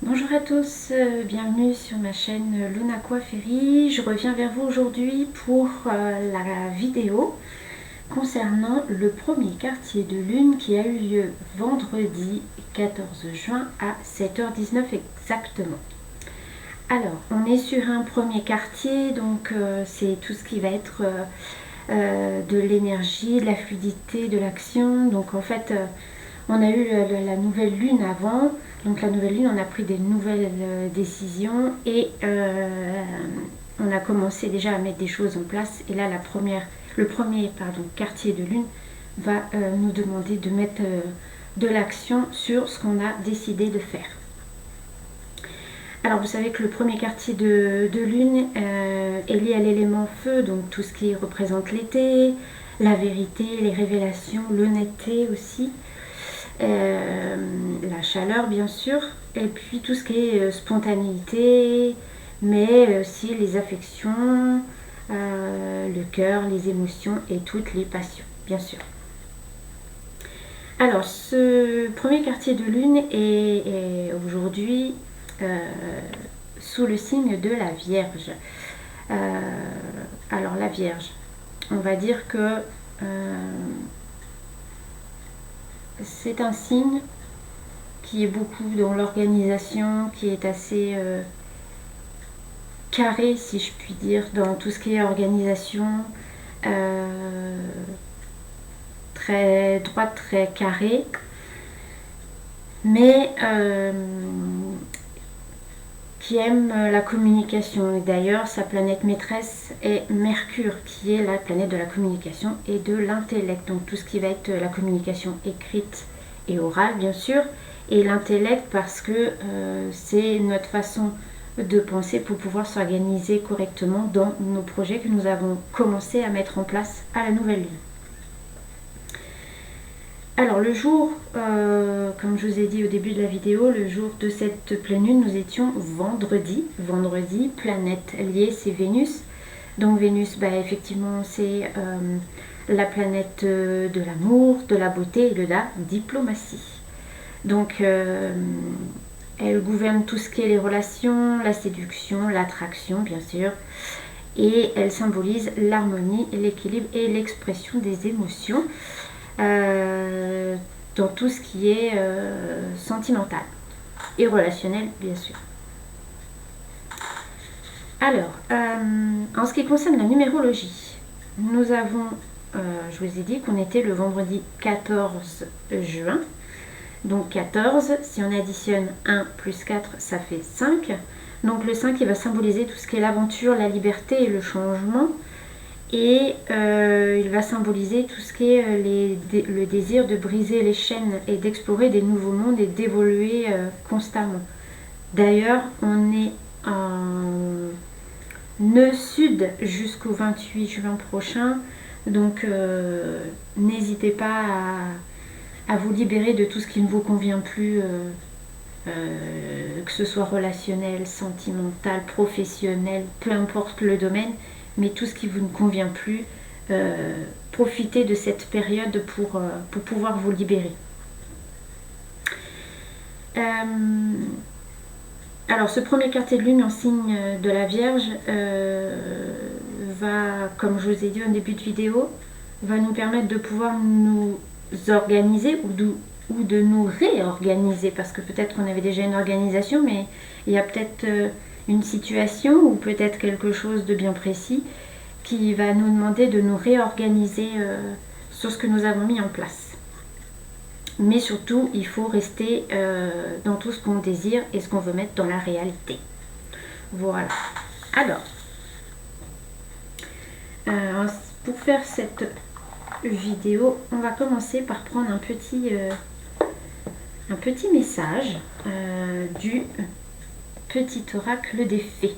Bonjour à tous, bienvenue sur ma chaîne Luna Coifferie. Je reviens vers vous aujourd'hui pour la vidéo concernant le premier quartier de lune qui a eu lieu vendredi 14 juin à 7h19 exactement. Alors, on est sur un premier quartier, donc c'est tout ce qui va être de l'énergie, de la fluidité, de l'action. Donc en fait, on a eu la nouvelle lune avant. Donc la nouvelle lune, on a pris des nouvelles décisions et on a commencé déjà à mettre des choses en place. Et là, le premier quartier de lune va nous demander de mettre de l'action sur ce qu'on a décidé de faire. Alors vous savez que le premier quartier de lune est lié à l'élément feu, donc tout ce qui représente l'été, la vérité, les révélations, l'honnêteté aussi. La chaleur bien sûr, et puis tout ce qui est spontanéité, mais aussi les affections, le cœur, les émotions et toutes les passions, bien sûr. Alors, ce premier quartier de lune est aujourd'hui sous le signe de la Vierge. Alors, la Vierge, on va dire que c'est un signe qui est beaucoup dans l'organisation, qui est assez carré, si je puis dire, dans tout ce qui est organisation, très droite, très carré, mais qui aime la communication. Et d'ailleurs, sa planète maîtresse est Mercure, qui est la planète de la communication et de l'intellect. Donc tout ce qui va être la communication écrite et orale, bien sûr, et l'intellect parce que c'est notre façon de penser pour pouvoir s'organiser correctement dans nos projets que nous avons commencé à mettre en place à la nouvelle lune. Alors le jour, comme je vous ai dit au début de la vidéo, le jour de cette pleine lune, nous étions vendredi. Vendredi, planète liée, c'est Vénus. Donc Vénus, effectivement, c'est la planète de l'amour, de la beauté et de la diplomatie. Donc elle gouverne tout ce qui est les relations, la séduction, l'attraction, bien sûr. Et elle symbolise l'harmonie, l'équilibre et l'expression des émotions. Dans tout ce qui est sentimental et relationnel, bien sûr. Alors, en ce qui concerne la numérologie, nous avons, je vous ai dit qu'on était le vendredi 14 juin. Donc 14, si on additionne 1 plus 4, ça fait 5. Donc le 5, il va symboliser tout ce qui est l'aventure, la liberté et le changement. Et il va symboliser tout ce qui est le désir de briser les chaînes et d'explorer des nouveaux mondes et d'évoluer constamment. D'ailleurs, on est en nœud sud jusqu'au 28 juin prochain. Donc n'hésitez pas à vous libérer de tout ce qui ne vous convient plus, que ce soit relationnel, sentimental, professionnel, peu importe le domaine. Mais tout ce qui vous ne convient plus, profitez de cette période pour pouvoir vous libérer. Alors ce premier quartier de lune en signe de la Vierge va, comme je vous ai dit au début de vidéo, va nous permettre de pouvoir nous organiser ou de nous réorganiser, parce que peut-être qu'on avait déjà une organisation, mais il y a peut-être une situation ou peut-être quelque chose de bien précis qui va nous demander de nous réorganiser sur ce que nous avons mis en place. Mais surtout, il faut rester dans tout ce qu'on désire et ce qu'on veut mettre dans la réalité. Voilà. Alors, pour faire cette vidéo, on va commencer par prendre un petit message du petit oracle des fées.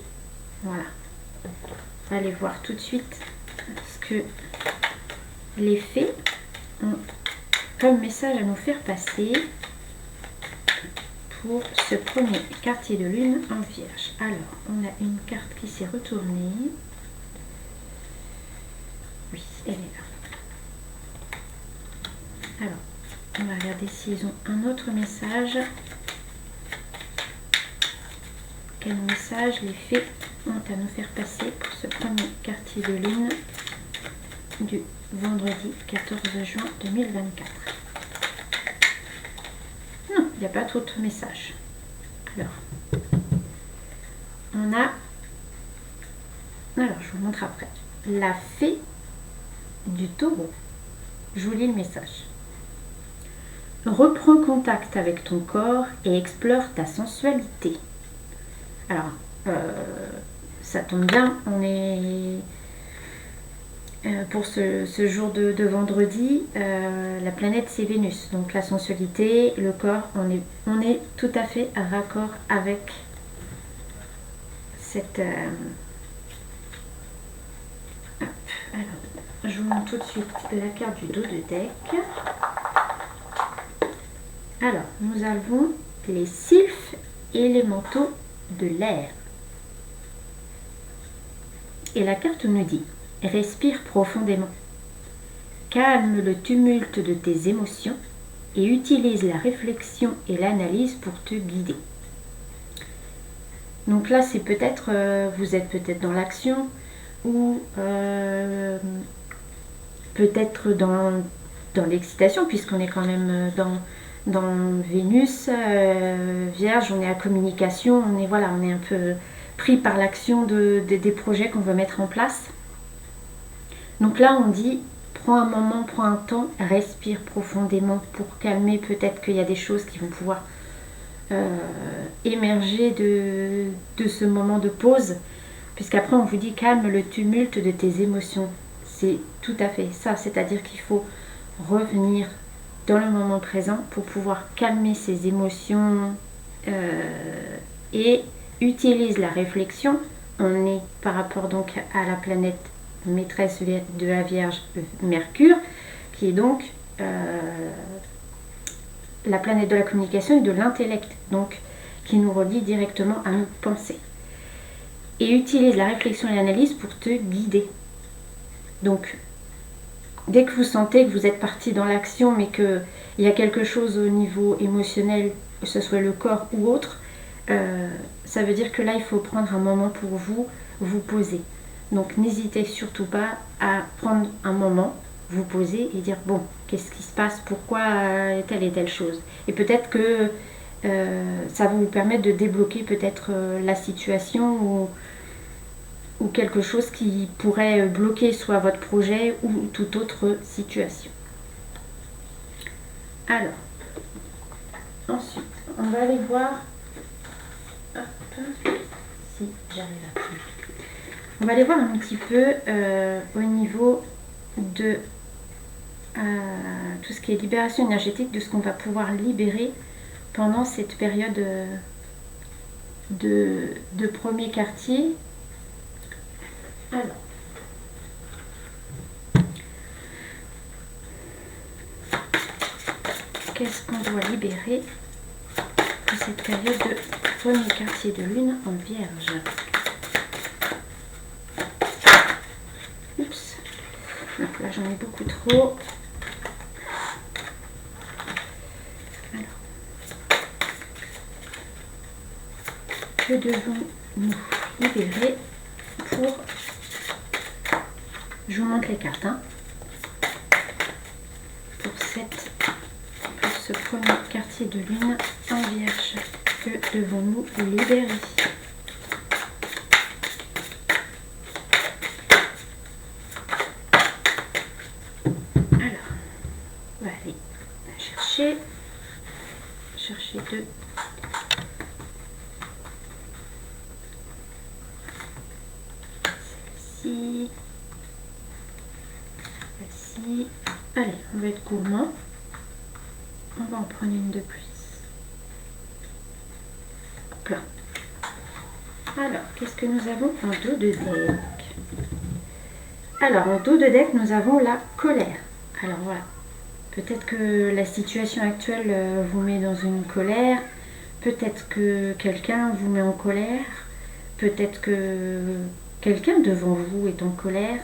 Voilà. On va aller voir tout de suite ce que les fées ont comme message à nous faire passer pour ce premier quartier de lune en Vierge. Alors, on a une carte qui s'est retournée. Oui, elle est là. Alors, on va regarder s'ils ont un autre message. quel message les fées ont à nous faire passer pour ce premier quartier de lune du vendredi 14 juin 2024. Non, il n'y a pas trop de messages. Alors, on a... Alors, je vous montre après. La fée du taureau. Je vous lis le message. Reprends contact avec ton corps et explore ta sensualité. Alors, ça tombe bien, on est pour ce jour de vendredi, la planète c'est Vénus. Donc la sensualité, le corps, on est tout à fait à raccord avec cette... Alors, je vous montre tout de suite la carte du dos de deck. Alors, nous avons les sylphes élémentaux de l'air. Et la carte nous dit, respire profondément. Calme le tumulte de tes émotions et utilise la réflexion et l'analyse pour te guider. Donc là, c'est peut-être, vous êtes peut-être dans l'action ou peut-être dans l'excitation, puisqu'on est quand même dans Vénus, Vierge, on est à communication, on est un peu pris par l'action des projets qu'on veut mettre en place. Donc là, on dit, prends un moment, prends un temps, respire profondément pour calmer. Peut-être qu'il y a des choses qui vont pouvoir émerger de ce moment de pause, puisqu'après, on vous dit, calme le tumulte de tes émotions. C'est tout à fait ça, c'est-à-dire qu'il faut revenir dans le moment présent pour pouvoir calmer ses émotions et utilise la réflexion. On est par rapport donc à la planète maîtresse de la Vierge, Mercure, qui est donc la planète de la communication et de l'intellect, donc qui nous relie directement à nos pensées. Et utilise la réflexion et l'analyse pour te guider. Donc, dès que vous sentez que vous êtes parti dans l'action, mais qu'il y a quelque chose au niveau émotionnel, que ce soit le corps ou autre, ça veut dire que là, il faut prendre un moment pour vous poser. Donc, n'hésitez surtout pas à prendre un moment, vous poser et dire, bon, qu'est-ce qui se passe, pourquoi telle et telle chose. Et peut-être que ça va vous permettre de débloquer peut-être la situation ou quelque chose qui pourrait bloquer soit votre projet ou toute autre situation. Alors, ensuite, on va aller voir, si j'arrive à prendre. On va aller voir un petit peu au niveau de tout ce qui est libération énergétique, de ce qu'on va pouvoir libérer pendant cette période de premier quartier. Alors, qu'est-ce qu'on doit libérer pour cette période de premier quartier de lune en Vierge? Oups, donc là j'en ai beaucoup trop. Alors, que devons-nous libérer pour... Je vous montre les cartes, hein. Pour ce premier quartier de lune en Vierge, que devons-nous libérer? Alors, on va aller chercher deux. Celle-ci. Celle-ci. Allez, on va être gourmand. On va en prendre une de plus. Hop là. Alors, qu'est-ce que nous avons en dos de deck? Alors, en dos de deck, nous avons la colère. Alors voilà. Peut-être que la situation actuelle vous met dans une colère. Peut-être que quelqu'un vous met en colère. Peut-être que quelqu'un devant vous est en colère.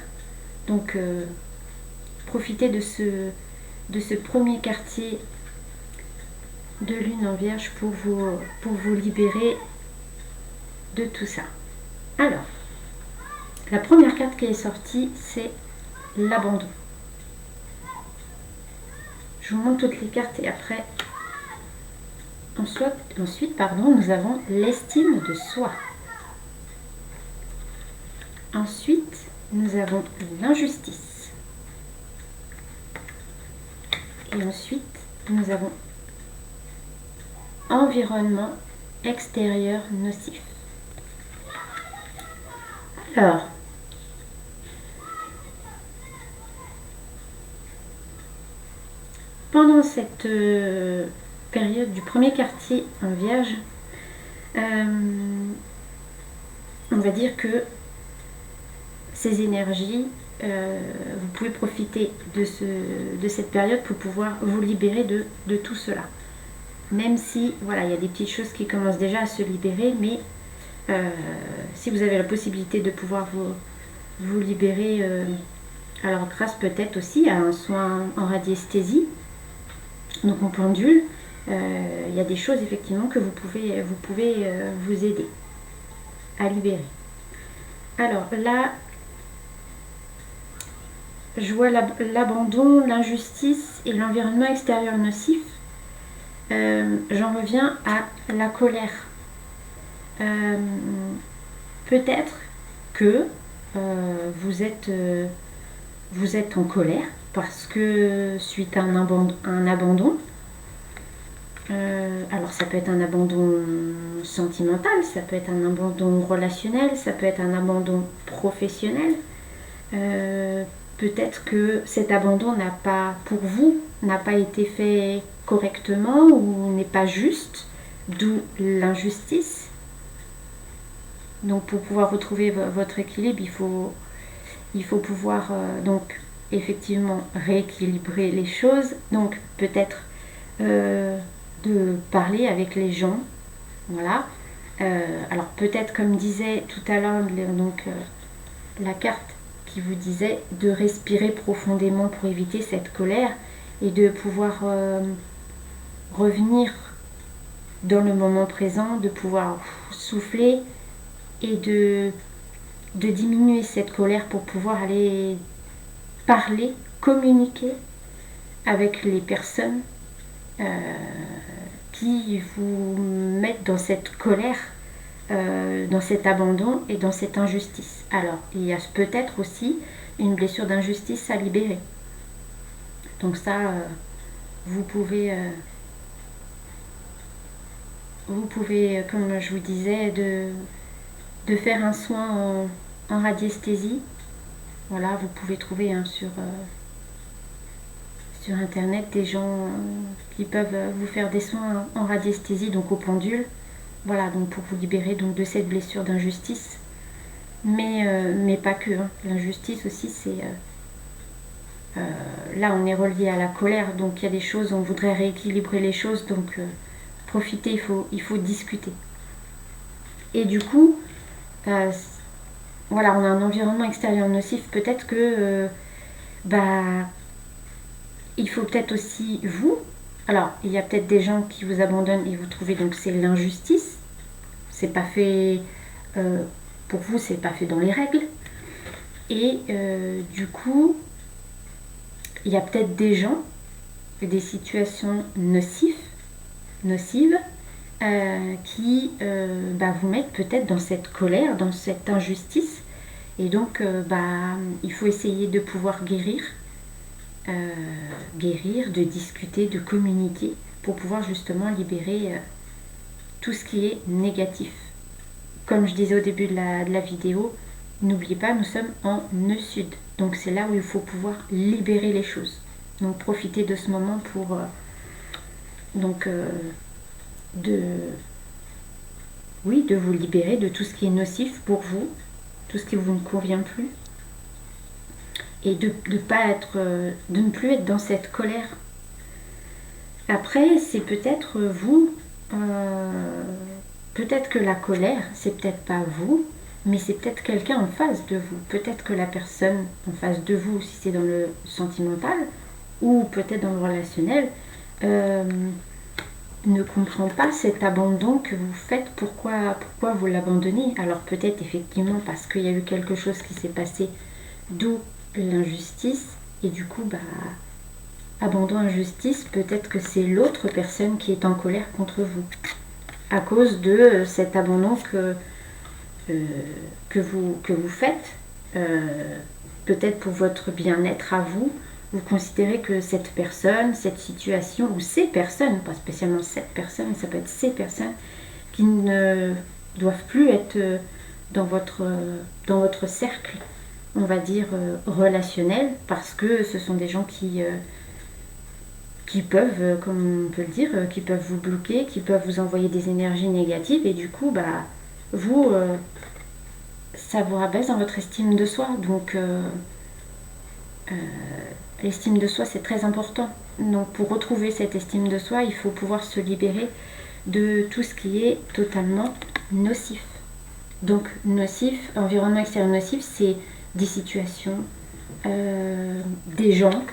Donc, profitez de ce premier quartier de lune en Vierge pour vous libérer de tout ça. Alors, la première carte qui est sortie, c'est l'abandon. Je vous montre toutes les cartes et après, ensuite, nous avons l'estime de soi. Ensuite, nous avons l'injustice. Et ensuite, nous avons environnement extérieur nocif. Alors, pendant cette période du premier quartier en Vierge, on va dire que ces énergies, vous pouvez profiter de cette période pour pouvoir vous libérer de tout cela. Même si, voilà, il y a des petites choses qui commencent déjà à se libérer, mais si vous avez la possibilité de pouvoir vous libérer, alors grâce peut-être aussi à un soin en radiesthésie, donc en pendule, il y a des choses effectivement que vous pouvez vous aider à libérer. Alors là, je vois l'abandon, l'injustice et l'environnement extérieur nocif. J'en reviens à la colère. Peut-être que vous êtes en colère parce que suite à un abandon, alors ça peut être un abandon sentimental, ça peut être un abandon relationnel, ça peut être un abandon professionnel. Peut-être que cet abandon pour vous n'a pas été fait correctement ou n'est pas juste, d'où l'injustice. Donc pour pouvoir retrouver votre équilibre, il faut pouvoir donc effectivement rééquilibrer les choses. Donc peut-être de parler avec les gens. Voilà. Alors peut-être comme disait tout à l'heure la carte qui vous disait de respirer profondément pour éviter cette colère et de pouvoir revenir dans le moment présent, de pouvoir souffler et de diminuer cette colère pour pouvoir aller parler, communiquer avec les personnes qui vous mettent dans cette colère, dans cet abandon et dans cette injustice. Alors, il y a peut-être aussi une blessure d'injustice à libérer. Donc ça, vous pouvez, comme je vous disais, de faire un soin en radiesthésie. Voilà, vous pouvez trouver sur internet des gens qui peuvent vous faire des soins en radiesthésie, donc au pendule. Voilà, donc pour vous libérer donc de cette blessure d'injustice. Mais pas que. Hein. L'injustice aussi, c'est... là, on est relié à la colère, donc il y a des choses, on voudrait rééquilibrer les choses, donc profitez, il faut discuter. Et du coup, voilà, on a un environnement extérieur nocif, peut-être que il faut peut-être aussi vous. Alors, il y a peut-être des gens qui vous abandonnent et vous trouvez donc c'est l'injustice. C'est pas fait pour vous, c'est pas fait dans les règles. Et du coup, il y a peut-être des gens, des situations nocives qui vous mettent peut-être dans cette colère, dans cette injustice. Et donc, il faut essayer de pouvoir guérir, de discuter, de communiquer pour pouvoir justement libérer tout ce qui est négatif. Comme je disais au début de la vidéo, n'oubliez pas, nous sommes en nœud sud. Donc c'est là où il faut pouvoir libérer les choses. Donc profitez de ce moment pour de vous libérer de tout ce qui est nocif pour vous, tout ce qui vous ne convient plus. Et de ne plus être dans cette colère. Après, c'est peut-être vous, peut-être que la colère, c'est peut-être pas vous, mais c'est peut-être quelqu'un en face de vous. Peut-être que la personne en face de vous, si c'est dans le sentimental, ou peut-être dans le relationnel, ne comprend pas cet abandon que vous faites, pourquoi vous l'abandonnez. Alors peut-être effectivement parce qu'il y a eu quelque chose qui s'est passé, d'où l'injustice, et du coup, abandon, injustice, peut-être que c'est l'autre personne qui est en colère contre vous, à cause de cet abandon que vous faites, peut-être pour votre bien-être à vous. Vous considérez que cette personne, cette situation, ou ces personnes, pas spécialement cette personne, mais ça peut être ces personnes qui ne doivent plus être dans votre cercle, on va dire, relationnel, parce que ce sont des gens qui peuvent, comme on peut le dire, qui peuvent vous bloquer, qui peuvent vous envoyer des énergies négatives, et du coup, vous, ça vous rabaisse dans votre estime de soi. Donc, l'estime de soi, c'est très important. Donc, pour retrouver cette estime de soi, il faut pouvoir se libérer de tout ce qui est totalement nocif. Donc, nocif, environnement extérieur nocif, c'est des situations, des gens.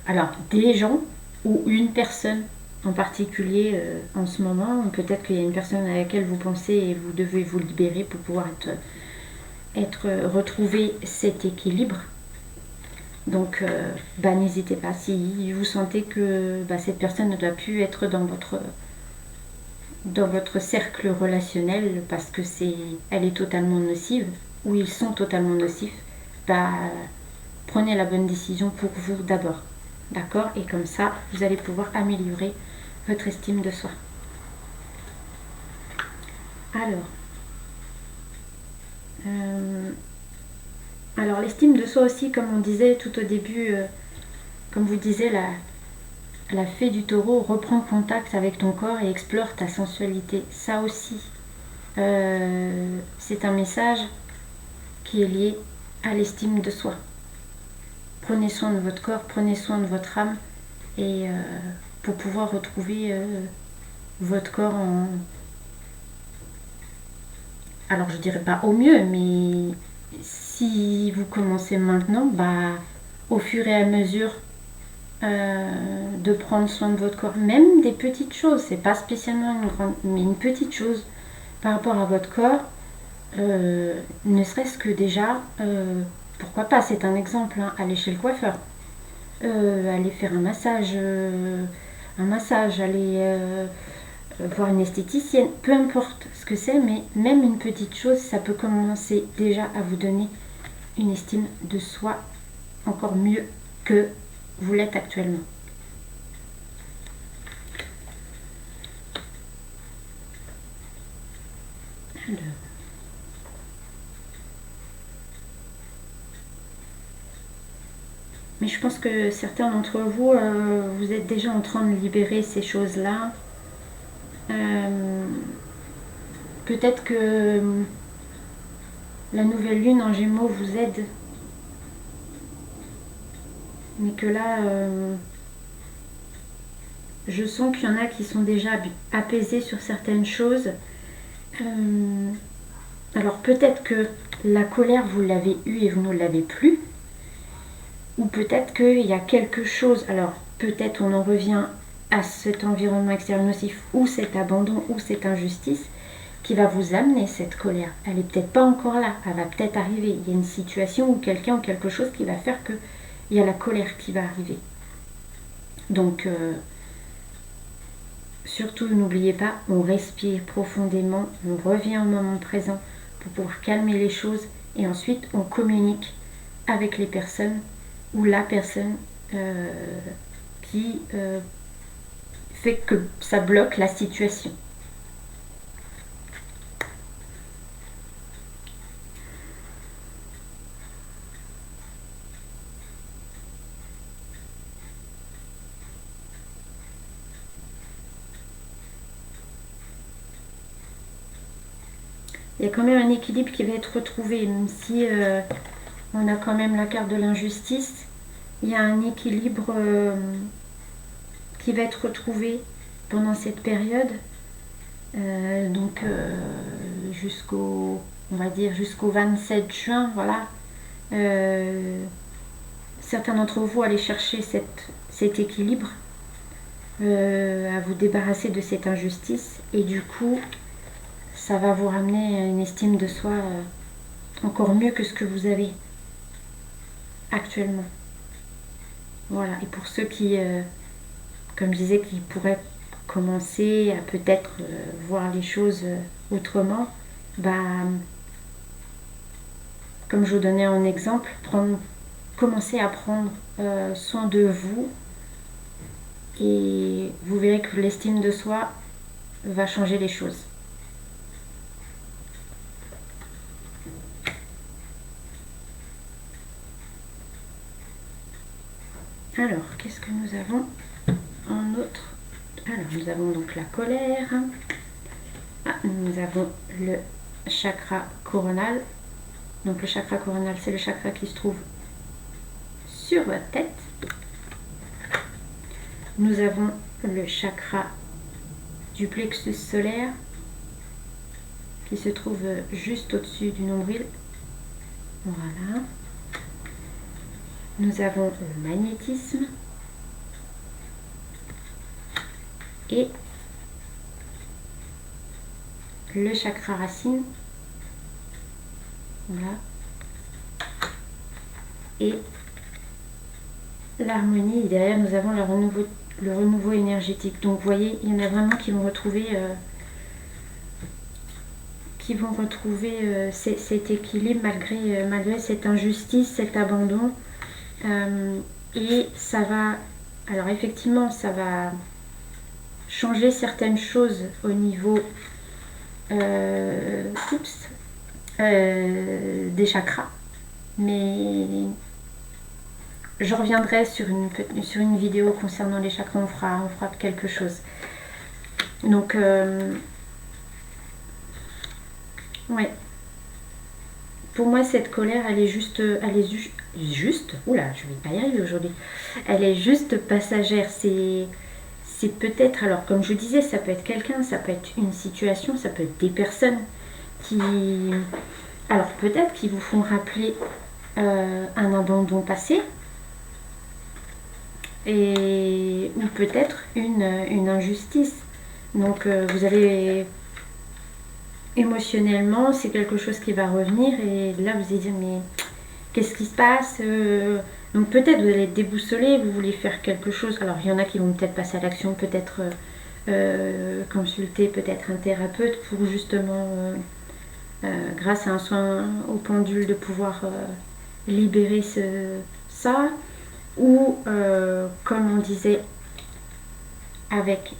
Alors, des gens ou une personne en particulier en ce moment. Peut-être qu'il y a une personne à laquelle vous pensez et vous devez vous libérer pour pouvoir retrouver cet équilibre. Donc, n'hésitez pas. Si vous sentez que cette personne ne doit plus être dans votre cercle relationnel parce que elle est totalement nocive, ou ils sont totalement nocifs, prenez la bonne décision pour vous d'abord. D'accord? Et comme ça, vous allez pouvoir améliorer votre estime de soi. Alors l'estime de soi aussi, comme on disait tout au début, comme vous disiez, la fée du taureau reprend contact avec ton corps et explore ta sensualité. Ça aussi, c'est un message qui est lié à l'estime de soi. Prenez soin de votre corps, prenez soin de votre âme, et pour pouvoir retrouver votre corps alors je dirais pas au mieux, mais si vous commencez maintenant, au fur et à mesure de prendre soin de votre corps, même des petites choses, c'est pas spécialement une grande, mais une petite chose par rapport à votre corps, ne serait-ce que déjà, pourquoi pas, c'est un exemple, hein, aller chez le coiffeur, aller faire un massage, aller voir une esthéticienne, peu importe ce que c'est, mais même une petite chose, ça peut commencer déjà à vous donner une estime de soi encore mieux que vous l'êtes actuellement. Alors. Mais je pense que certains d'entre vous, vous êtes déjà en train de libérer ces choses-là. Peut-être que la nouvelle lune en Gémeaux vous aide, mais que là, je sens qu'il y en a qui sont déjà apaisés sur certaines choses. Alors peut-être que la colère, vous l'avez eue et vous ne l'avez plus. Ou peut-être qu'il y a quelque chose, alors peut-être on en revient à cet environnement extérieur nocif, ou cet abandon, ou cette injustice, qui va vous amener cette colère. Elle n'est peut-être pas encore là, elle va peut-être arriver. Il y a une situation ou quelqu'un ou quelque chose qui va faire qu'il y a la colère qui va arriver. Donc, surtout n'oubliez pas, on respire profondément, on revient au moment présent pour pouvoir calmer les choses, et ensuite on communique avec les personnes ou la personne qui fait que ça bloque la situation. Il y a quand même un équilibre qui va être retrouvé, même si on a quand même la carte de l'injustice. Il y a un équilibre qui va être retrouvé pendant cette période, donc on va dire jusqu'au 27 juin, voilà. Certains d'entre vous allez chercher cet équilibre, à vous débarrasser de cette injustice, et du coup ça va vous ramener une estime de soi encore mieux que ce que vous avez actuellement. Voilà, et pour ceux qui, comme je disais, qui pourraient commencer à peut-être voir les choses autrement, bah, comme je vous donnais en exemple, commencez à prendre soin de vous, et vous verrez que l'estime de soi va changer les choses. Alors, qu'est-ce que nous avons en autre? Alors, nous avons donc la colère. Nous avons le chakra coronal. Donc le chakra coronal, c'est le chakra qui se trouve sur votre tête. Nous avons le chakra du plexus solaire qui se trouve juste au-dessus du nombril. Voilà. Nous avons le magnétisme et le chakra racine. Voilà. Et l'harmonie. Et derrière, nous avons le renouveau énergétique. Donc, vous voyez, il y en a vraiment qui vont retrouver, cet équilibre malgré cette injustice, cet abandon. Et ça va... Alors, effectivement, ça va changer certaines choses au niveau des chakras, mais je reviendrai sur une vidéo concernant les chakras. On fera quelque chose. Donc ouais, pour moi cette colère elle est juste oula, je vais pas y arriver aujourd'hui, elle est juste passagère. C'est peut-être, alors comme je disais, ça peut être quelqu'un, ça peut être une situation, ça peut être des personnes qui, alors peut-être qui vous font rappeler un abandon passé, ou peut-être une injustice. Donc vous allez émotionnellement, c'est quelque chose qui va revenir, et là vous allez dire mais qu'est-ce qui se passe? Donc peut-être vous allez être déboussolé, vous voulez faire quelque chose. Alors il y en a qui vont peut-être passer à l'action, peut-être consulter peut-être un thérapeute pour justement, grâce à un soin au pendule, de pouvoir libérer ça. Ou comme on disait avec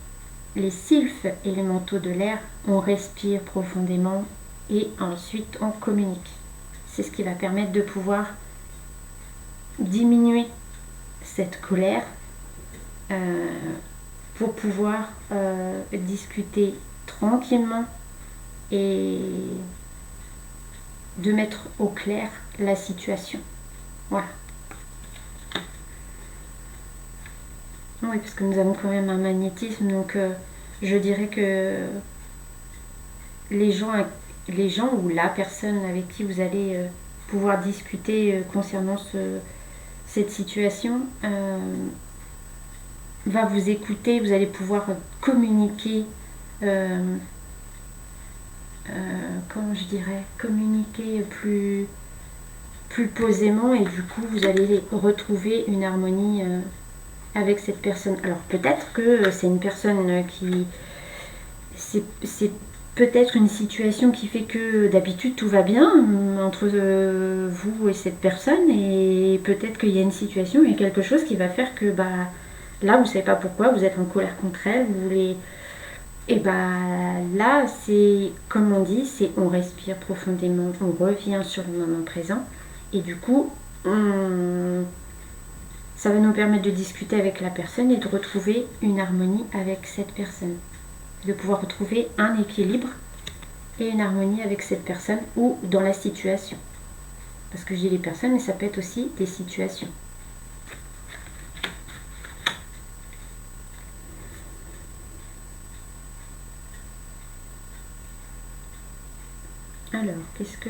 les sylphes élémentaux de l'air, on respire profondément et ensuite on communique. C'est ce qui va permettre de pouvoir diminuer cette colère, pour pouvoir discuter tranquillement et de mettre au clair la situation. Voilà. Oui, parce que nous avons quand même un magnétisme, donc je dirais que les gens ou la personne avec qui vous allez pouvoir discuter concernant cette situation va vous écouter. Vous allez pouvoir communiquer, comment je dirais, communiquer plus posément, et du coup vous allez retrouver une harmonie avec cette personne. Alors peut-être que c'est une personne qui... C'est peut-être une situation qui fait que d'habitude tout va bien entre vous et cette personne, et peut-être qu'il y a une situation, il y a quelque chose qui va faire que là vous ne savez pas pourquoi, vous êtes en colère contre elle, vous voulez... Et là c'est comme on dit, c'est on respire profondément, on revient sur le moment présent, et du coup ça va nous permettre de discuter avec la personne et de retrouver une harmonie avec cette personne. De pouvoir retrouver un équilibre et une harmonie avec cette personne ou dans la situation. Parce que je dis les personnes, mais ça peut être aussi des situations. Alors, qu'est-ce que...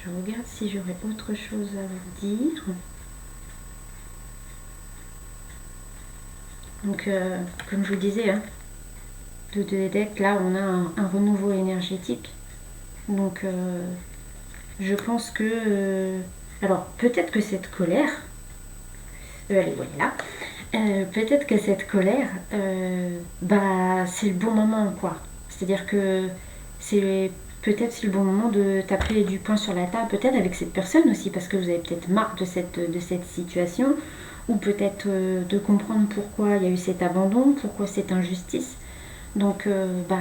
Je regarde si j'aurais autre chose à vous dire. Donc, comme je vous disais, hein, de deck, là, on a un renouveau énergétique. Donc, je pense que... alors, peut-être que cette colère... allez, voilà. Peut-être que cette colère, bah, c'est le bon moment, quoi. C'est-à-dire que c'est peut-être c'est le bon moment de taper du poing sur la table, peut-être avec cette personne aussi, parce que vous avez peut-être marre de cette situation, ou peut-être de comprendre pourquoi il y a eu cet abandon, pourquoi cette injustice. Donc, bah,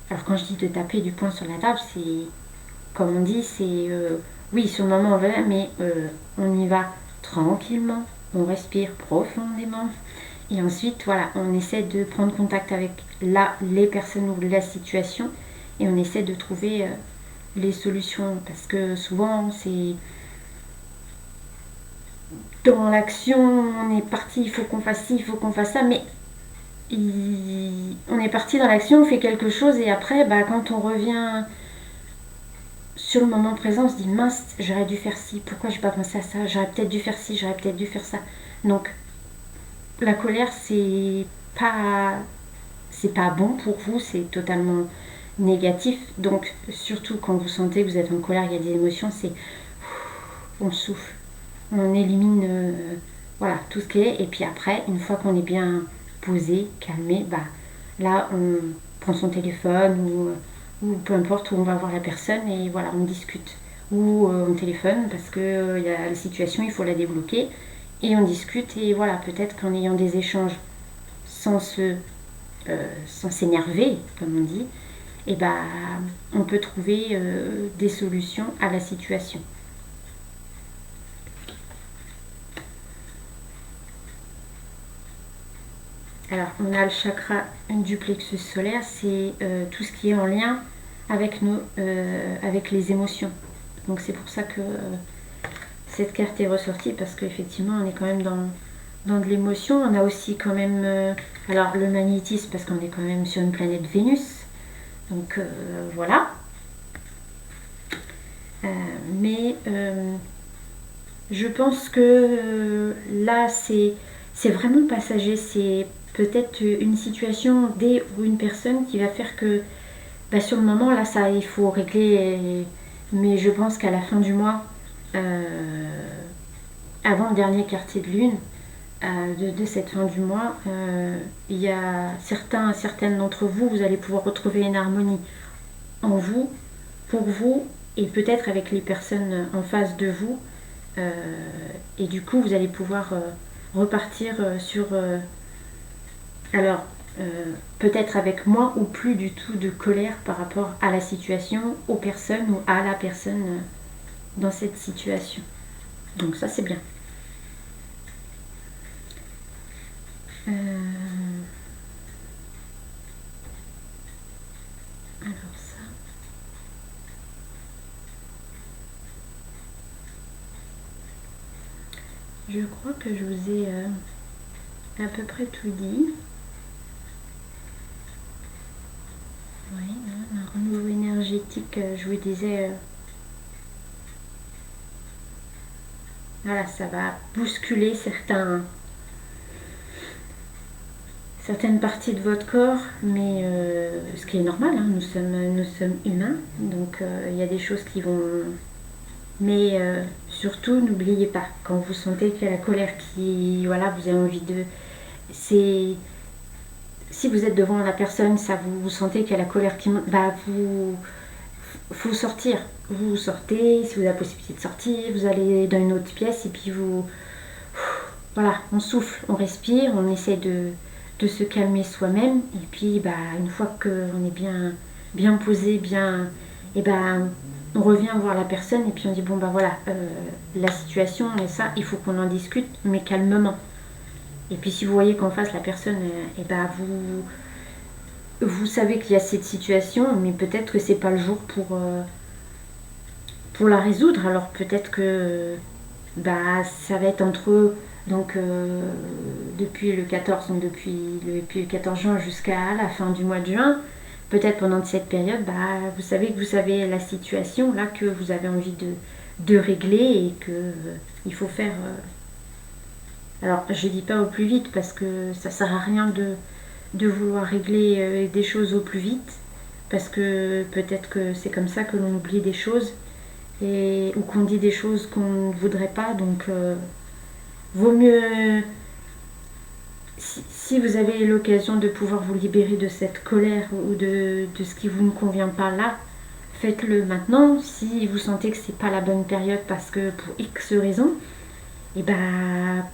alors quand je dis de taper du poing sur la table, c'est, comme on dit, c'est, oui, sur le moment on va, mais on y va tranquillement, on respire profondément, et ensuite, voilà, on essaie de prendre contact avec les personnes ou la situation, et on essaie de trouver les solutions, parce que souvent, c'est dans l'action, on est parti, il faut qu'on fasse ci, il faut qu'on fasse ça, mais on est parti dans l'action, on fait quelque chose, et après, bah, quand on revient sur le moment présent, on se dit mince, j'aurais dû faire ci, pourquoi j'ai pas pensé à ça, j'aurais peut-être dû faire ci, j'aurais peut-être dû faire ça. Donc la colère, c'est pas bon pour vous, c'est totalement négatif. Donc surtout quand vous sentez que vous êtes en colère, il y a des émotions, c'est on souffle, on élimine voilà tout ce qui est, et puis après, une fois qu'on est bien posé, calmé, bah là on prend son téléphone ou peu importe où on va voir la personne, et voilà, on discute. Ou on téléphone parce que il y a la situation, il faut la débloquer, et on discute, et voilà, peut-être qu'en ayant des échanges sans sans s'énerver, comme on dit, et bah, on peut trouver des solutions à la situation. Alors, on a le chakra du plexus solaire, c'est tout ce qui est en lien avec avec les émotions. Donc c'est pour ça que cette carte est ressortie, parce qu'effectivement, on est quand même dans de l'émotion. On a aussi quand même, alors le magnétisme, parce qu'on est quand même sur une planète Vénus. Donc voilà. Mais je pense que là, c'est vraiment passager. C'est peut-être une situation ou une personne qui va faire que bah, sur le moment, là, ça, il faut régler. Mais je pense qu'à la fin du mois, avant le dernier quartier de lune, de cette fin du mois, il y a certaines d'entre vous, vous allez pouvoir retrouver une harmonie en vous, pour vous, et peut-être avec les personnes en face de vous. Et du coup, vous allez pouvoir repartir sur... alors, peut-être avec moins ou plus du tout de colère par rapport à la situation, aux personnes ou à la personne dans cette situation. Donc ça, c'est bien. Alors ça... je crois que je vous ai à peu près tout dit. Oui, un renouveau énergétique, je vous disais, voilà, ça va bousculer certaines parties de votre corps, mais ce qui est normal, hein, nous sommes humains, donc il y a des choses qui vont... Mais surtout, n'oubliez pas, quand vous sentez qu'il y a la colère qui... Voilà, vous avez envie de... C'est... Si vous êtes devant la personne, ça vous sentez qu'il y a la colère qui monte, bah faut sortir. Vous sortez, si vous avez la possibilité de sortir, vous allez dans une autre pièce, et puis vous... Voilà, on souffle, on respire, on essaie de se calmer soi-même, et puis bah, une fois qu'on est bien posé, et ben on revient voir la personne, et puis on dit bon bah voilà, la situation et ça, il faut qu'on en discute, mais calmement. Et puis si vous voyez qu'en face la personne, et ben vous savez qu'il y a cette situation, mais peut-être que c'est pas le jour pour la résoudre. Alors peut-être que bah ça va être entre eux. Donc depuis le 14, donc depuis le 14 juin jusqu'à la fin du mois de juin, peut-être pendant cette période, bah, vous savez que vous avez la situation là que vous avez envie de régler, et que il faut faire Alors, je dis pas au plus vite parce que ça sert à rien de vouloir régler des choses au plus vite, parce que peut-être que c'est comme ça que l'on oublie des choses ou qu'on dit des choses qu'on ne voudrait pas. Donc, vaut mieux, si vous avez l'occasion de pouvoir vous libérer de cette colère ou de ce qui vous ne convient pas là, faites-le maintenant. Si vous sentez que c'est pas la bonne période parce que pour X raisons, et bah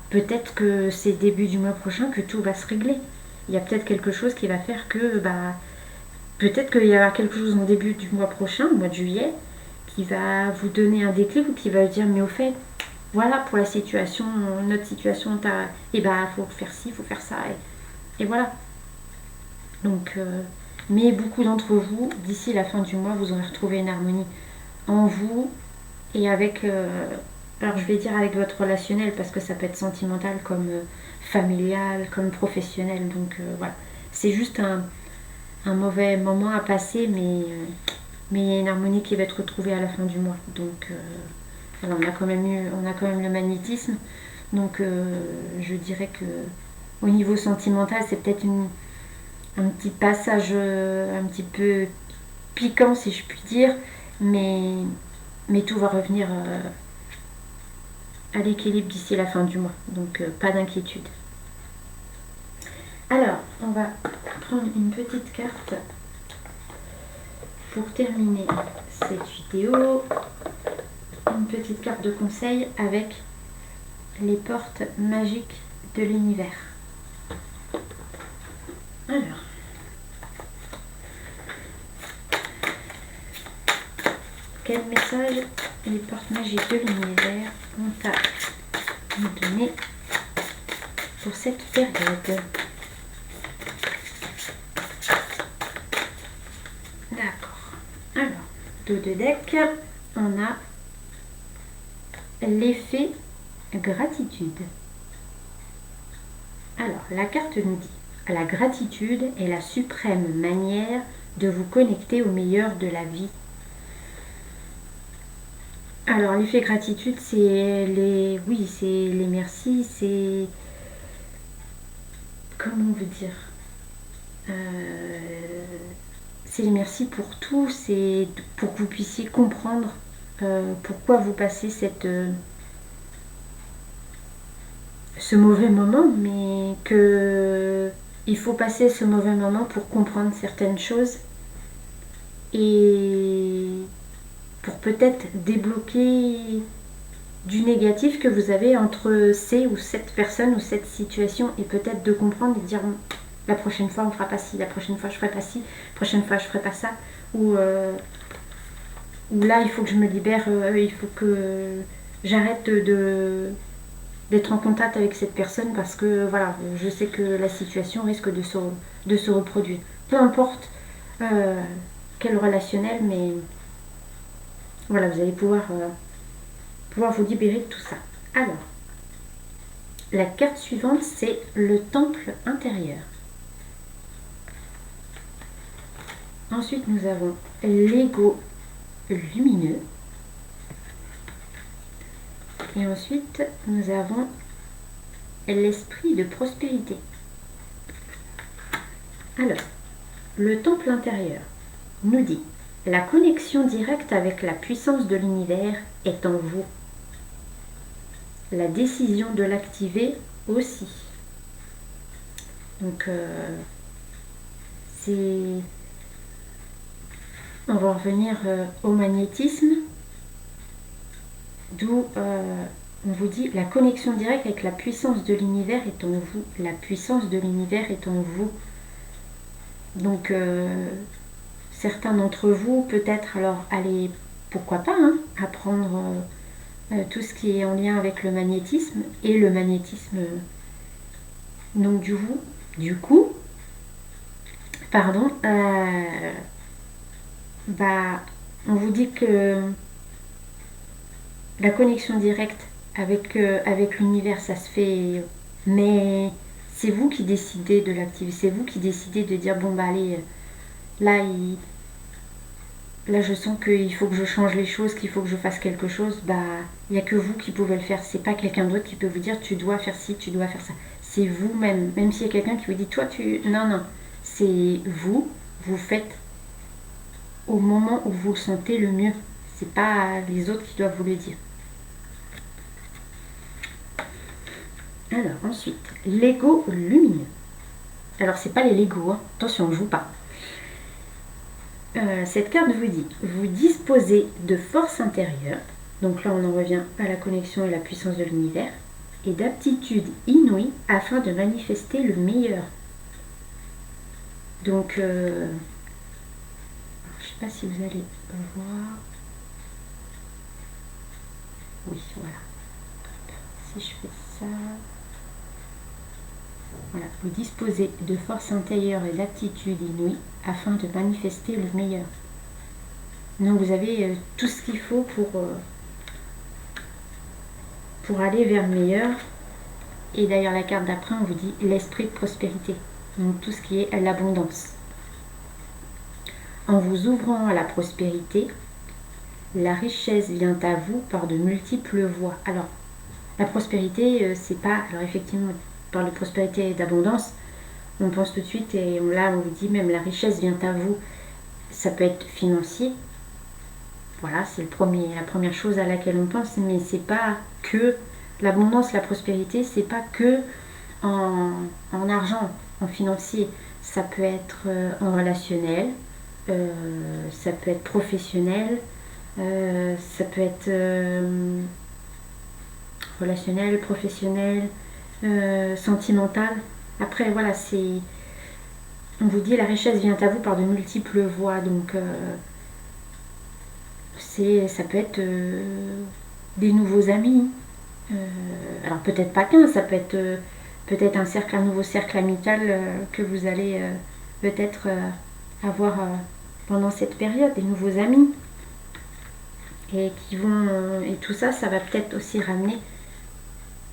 peut-être que c'est début du mois prochain que tout va se régler. Il y a peut-être quelque chose qui va faire que peut-être qu'il y aura quelque chose en début du mois prochain, au mois de juillet, qui va vous donner un déclic ou qui va vous dire mais au fait, voilà pour la situation, notre situation, et faut faire ci, faut faire ça, et voilà. Donc, mais beaucoup d'entre vous, d'ici la fin du mois, vous aurez retrouvé une harmonie en vous et avec, alors je vais dire avec votre relationnel parce que ça peut être sentimental comme familial, comme professionnel. Donc voilà, c'est juste un mauvais moment à passer, mais il y a une harmonie qui va être retrouvée à la fin du mois. Donc voilà, on a quand même le magnétisme. Donc je dirais que au niveau sentimental, c'est peut-être un petit passage un petit peu piquant si je puis dire, mais tout va revenir à l'équilibre d'ici la fin du mois, donc pas d'inquiétude. Alors, on va prendre une petite carte pour terminer cette vidéo, une petite carte de conseil avec les portes magiques de l'univers. Alors, quel message les portes magiques de l'univers ont à nous donner pour cette période? D'accord. Alors, dos de deck, on a l'effet gratitude. Alors, la carte nous dit: la gratitude est la suprême manière de vous connecter au meilleur de la vie. Alors, l'effet gratitude, c'est les merci, c'est, comment vous dire, c'est les merci pour tout, c'est pour que vous puissiez comprendre pourquoi vous passez ce mauvais moment, mais que il faut passer ce mauvais moment pour comprendre certaines choses et pour peut-être débloquer du négatif que vous avez entre ces ou cette personne ou cette situation, et peut-être de comprendre et de dire la prochaine fois on fera pas ci, la prochaine fois je ferai pas ci, la prochaine fois je ferai pas ça, ou là il faut que je me libère, il faut que j'arrête d'être en contact avec cette personne parce que voilà, je sais que la situation risque de se reproduire. Peu importe quel relationnel, mais voilà, vous allez pouvoir vous libérer de tout ça. Alors, la carte suivante, c'est le temple intérieur. Ensuite, nous avons l'ego lumineux. Et ensuite, nous avons l'esprit de prospérité. Alors, le temple intérieur nous dit: la connexion directe avec la puissance de l'univers est en vous. La décision de l'activer aussi. Donc, on va revenir au magnétisme, d'où on vous dit: la connexion directe avec la puissance de l'univers est en vous. La puissance de l'univers est en vous. Donc, certains d'entre vous, peut-être, alors, allez, pourquoi pas, apprendre tout ce qui est en lien avec le magnétisme. Et le magnétisme, donc du coup, pardon, on vous dit que la connexion directe avec l'univers, ça se fait, mais c'est vous qui décidez de l'activer, c'est vous qui décidez de dire bon allez, là là je sens qu'il faut que je change les choses, qu'il faut que je fasse quelque chose, bah il n'y a que vous qui pouvez le faire. C'est pas quelqu'un d'autre qui peut vous dire tu dois faire ci, tu dois faire ça. C'est vous-même. Même s'il y a quelqu'un qui vous dit toi tu... Non, non. C'est vous, vous faites au moment où vous le sentez le mieux. C'est pas les autres qui doivent vous le dire. Alors ensuite, Lego lumineux. Alors c'est pas les Lego, hein. Attention, je joue pas. Cette carte vous dit, vous disposez de force intérieure, donc là on en revient à la connexion et la puissance de l'univers, et d'aptitude inouïe afin de manifester le meilleur. Donc, je ne sais pas si vous allez voir. Oui, voilà. Si je fais ça... Voilà, vous disposez de force intérieure et d'aptitude inouïe afin de manifester le meilleur. Donc vous avez tout ce qu'il faut pour aller vers le meilleur. Et d'ailleurs la carte d'après on vous dit l'esprit de prospérité. Donc tout ce qui est l'abondance. En vous ouvrant à la prospérité, la richesse vient à vous par de multiples voies. Alors la prospérité c'est pas... Alors effectivement on parle de prospérité et d'abondance. On pense tout de suite et là on vous dit même la richesse vient à vous. Ça peut être financier. Voilà, c'est la première chose à laquelle on pense, mais c'est pas que l'abondance, la prospérité, c'est pas que en argent, en financier. Ça peut être en relationnel, ça peut être professionnel, ça peut être relationnel, professionnel, sentimental. Après, voilà, c'est... On vous dit la richesse vient à vous par de multiples voies, donc... ça peut être des nouveaux amis. Alors peut-être pas qu'un, ça peut être peut-être un nouveau cercle amical que vous allez peut-être avoir pendant cette période, des nouveaux amis. Et et tout ça, ça va peut-être aussi ramener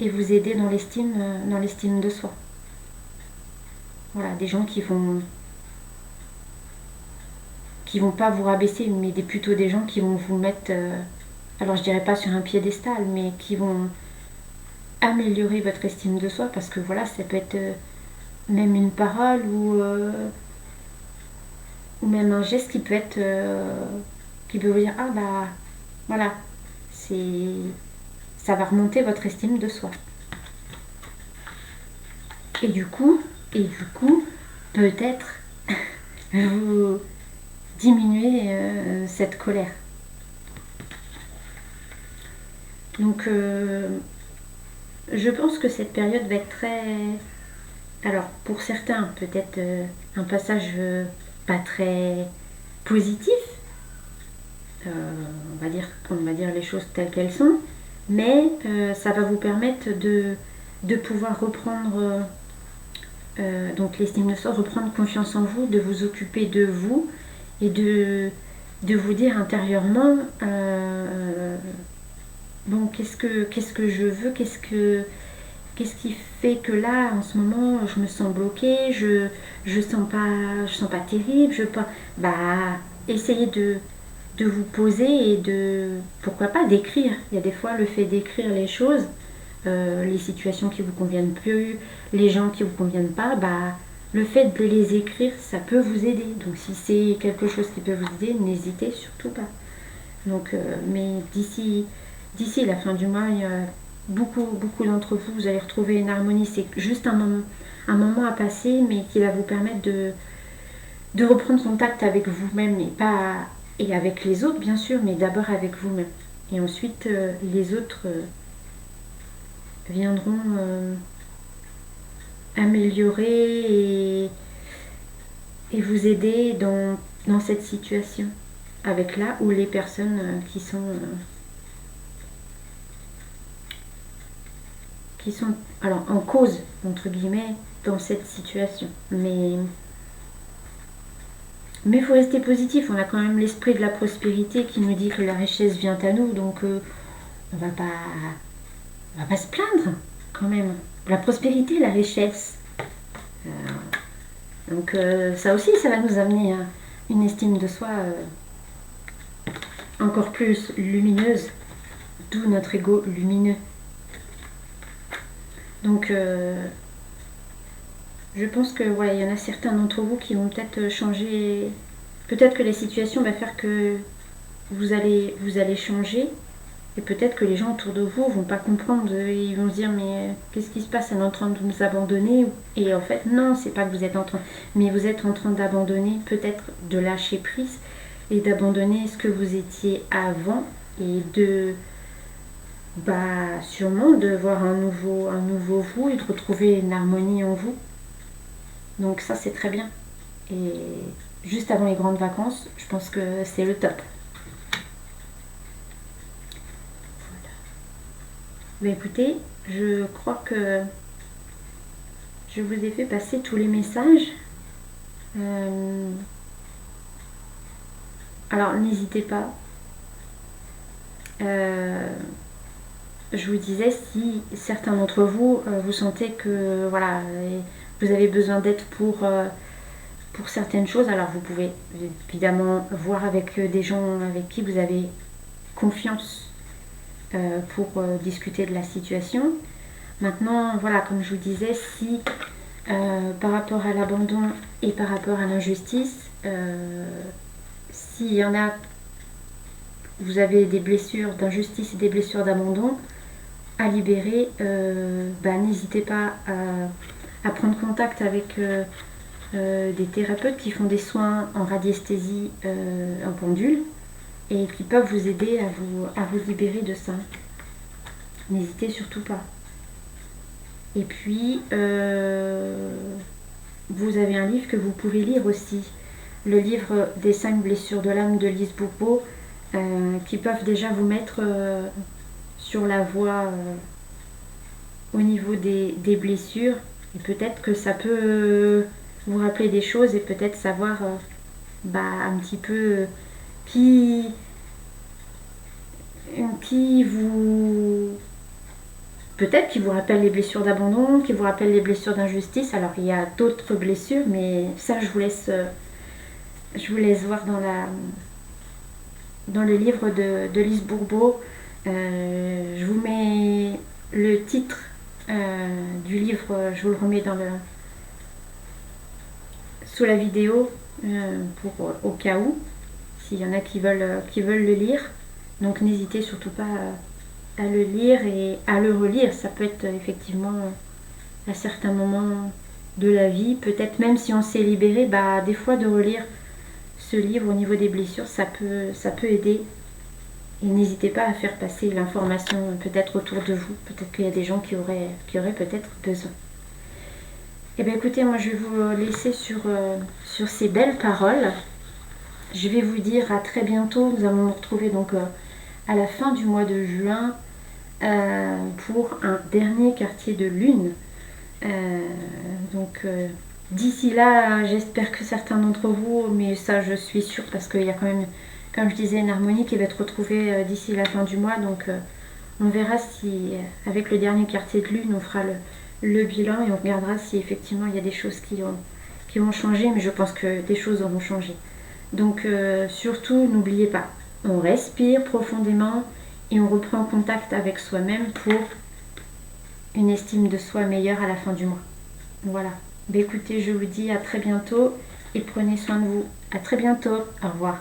et vous aider dans l'estime de soi. Voilà, des gens qui vont pas vous rabaisser, mais plutôt des gens qui vont vous mettre, alors je dirais pas sur un piédestal, mais qui vont améliorer votre estime de soi, parce que voilà, ça peut être même une parole ou même un geste qui peut être, qui peut vous dire ah bah voilà, ça va remonter votre estime de soi. Et du coup, peut-être vous diminuer cette colère. Donc je pense que cette période va être très... Alors pour certains peut-être un passage pas très positif, on va dire les choses telles qu'elles sont, mais ça va vous permettre de pouvoir reprendre donc l'estime de soi, reprendre confiance en vous, de vous occuper de vous et de vous dire intérieurement bon, qu'est-ce que je veux, qu'est-ce qui fait que là en ce moment je me sens bloquée, je sens pas terrible, essayez de vous poser et pourquoi pas d'écrire. Il y a des fois le fait d'écrire les choses, les situations qui vous conviennent plus, les gens qui vous conviennent pas, le fait de les écrire, ça peut vous aider. Donc si c'est quelque chose qui peut vous aider, n'hésitez surtout pas. Donc, mais d'ici la fin du mois, il y a beaucoup d'entre vous, vous allez retrouver une harmonie. C'est juste un moment à passer, mais qui va vous permettre de reprendre contact avec vous-même et avec les autres, bien sûr, mais d'abord avec vous-même. Et ensuite, les autres viendront améliorer et vous aider dans cette situation, avec là où les personnes qui sont alors en cause entre guillemets dans cette situation, mais il faut rester positif. On a quand même l'esprit de la prospérité qui nous dit que la richesse vient à nous, donc on va pas se plaindre quand même. La prospérité, la richesse, donc ça aussi, ça va nous amener à une estime de soi encore plus lumineuse, d'où notre ego lumineux. Donc je pense que ouais, il y en a certains d'entre vous qui vont peut-être changer. Peut-être que la situation va faire que vous allez changer. Et peut-être que les gens autour de vous vont pas comprendre. Ils vont se dire mais qu'est-ce qui se passe? Elle est en train de nous abandonner. Et en fait non, c'est pas que vous êtes en train. Mais vous êtes en train d'abandonner, peut-être de lâcher prise. Et d'abandonner ce que vous étiez avant. Et de... Bah sûrement de voir un nouveau vous et de retrouver une harmonie en vous. Donc ça c'est très bien. Et juste avant les grandes vacances, je pense que c'est le top. Bah écoutez, je crois que je vous ai fait passer tous les messages. Alors n'hésitez pas. Je vous disais, si certains d'entre vous, vous sentez que voilà, vous avez besoin d'aide pour certaines choses, alors vous pouvez évidemment voir avec des gens avec qui vous avez confiance pour discuter de la situation. Maintenant, voilà, comme je vous disais, si par rapport à l'abandon et par rapport à l'injustice, s'il y en a, vous avez des blessures d'injustice et des blessures d'abandon à libérer, n'hésitez pas à prendre contact avec des thérapeutes qui font des soins en radiesthésie en pendule et qui peuvent vous aider à vous libérer de ça. N'hésitez surtout pas. Et puis, vous avez un livre que vous pouvez lire aussi, le livre des 5 blessures de l'âme de Lise Bourbeau, qui peuvent déjà vous mettre sur la voie au niveau des blessures. Et peut-être que ça peut vous rappeler des choses et peut-être savoir un petit peu qui vous... Peut-être qui vous rappelle les blessures d'abandon, qui vous rappelle les blessures d'injustice. Alors il y a d'autres blessures, mais ça je vous laisse voir dans le livre de Lise Bourbeau. Je vous mets le titre du livre, je vous le remets sous la vidéo au cas où, s'il y en a qui veulent le lire. Donc n'hésitez surtout pas à le lire et à le relire. Ça peut être effectivement à certains moments de la vie, peut-être même si on s'est libéré, des fois de relire ce livre au niveau des blessures, ça peut aider. Et n'hésitez pas à faire passer l'information peut-être autour de vous. Peut-être qu'il y a des gens qui auraient peut-être besoin. Et bien écoutez, moi je vais vous laisser sur ces belles paroles. Je vais vous dire à très bientôt. Nous allons nous retrouver donc à la fin du mois de juin pour un dernier quartier de lune. D'ici là, j'espère que certains d'entre vous, mais ça je suis sûre parce qu'il y a quand même, comme je disais, une harmonie qui va être retrouvée d'ici la fin du mois. Donc on verra si, avec le dernier quartier de lune, on fera le bilan et on regardera si effectivement il y a des choses qui vont changer, mais je pense que des choses auront changé. Donc surtout, n'oubliez pas, on respire profondément et on reprend contact avec soi-même pour une estime de soi meilleure à la fin du mois. Voilà. Écoutez, je vous dis à très bientôt et prenez soin de vous. À très bientôt. Au revoir.